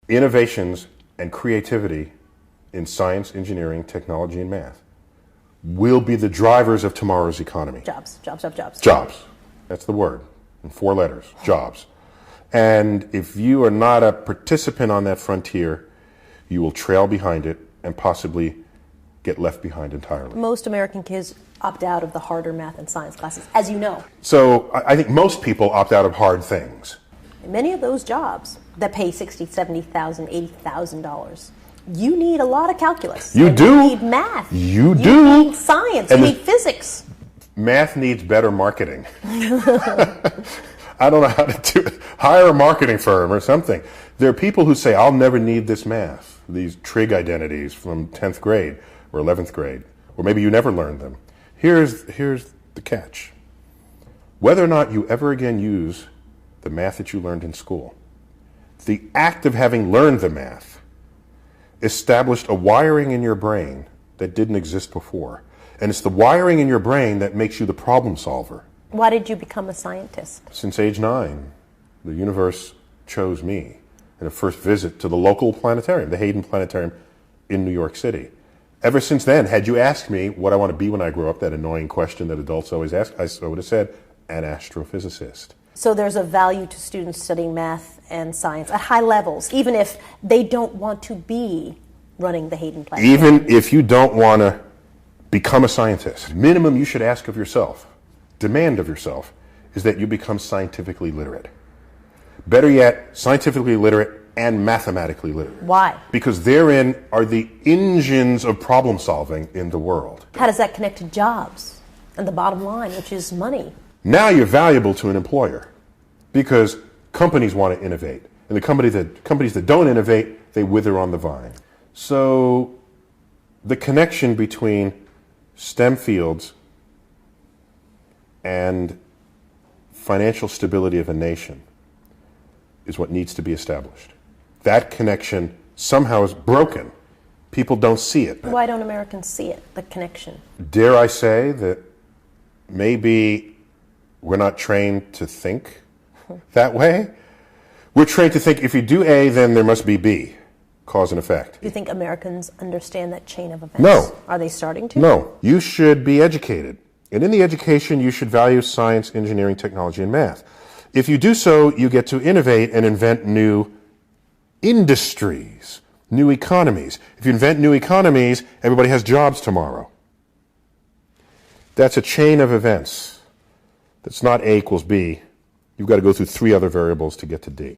Innovations and creativity in science, engineering, technology, and math will be the drivers of tomorrow's economy. Jobs, jobs, jobs, jobs. Jobs. That's the word in 4 letters. Jobs. And if you are not a participant on that frontier, you will trail behind it and possibly get left behind entirely. Most American kids opt out of the harder math and science classes, as you know. So I think most people opt out of hard things. Many of those jobs that pay $60,000, $70,000, $80,000, you need a lot of calculus. You do. You need math. You do. You need science. You need physics. Math needs better marketing. I don't know how to do it. Hire a marketing firm or something. There are people who say, I'll never need this math, these trig identities from 10th grade or 11th grade, or maybe you never learned them. Here's the catch. Whether or not you ever again use the math that you learned in school, the act of having learned the math established a wiring in your brain that didn't exist before. And it's the wiring in your brain that makes you the problem solver. Why did you become a scientist? Since age 9, the universe chose me in a first visit to the local planetarium, the Hayden Planetarium in New York City. Ever since then, had you asked me what I want to be when I grow up, that annoying question that adults always ask, I would have said, an astrophysicist. So there's a value to students studying math and science at high levels, even if they don't want to be running the Hayden Planetarium. Even if you don't want to become a scientist, minimum you should ask of yourself, demand of yourself, is that you become scientifically literate. Better yet, scientifically literate and mathematically literate. Why? Because therein are the engines of problem solving in the world. How does that connect to jobs and the bottom line, which is money? Now you're valuable to an employer because companies want to innovate. And the companies that don't innovate, they wither on the vine. So the connection between STEM fields and financial stability of a nation is what needs to be established. That connection somehow is broken. People don't see it. Why don't Americans see it, the connection? Dare I say that maybe we're not trained to think that way? We're trained to think if you do A, then there must be B, cause and effect. Do you think Americans understand that chain of events? No. Are they starting to? No. You should be educated. And in the education, you should value science, engineering, technology, and math. If you do so, you get to innovate and invent new industries, new economies. If you invent new economies, everybody has jobs tomorrow. That's a chain of events. That's not A equals B. You've got to go through 3 other variables to get to D.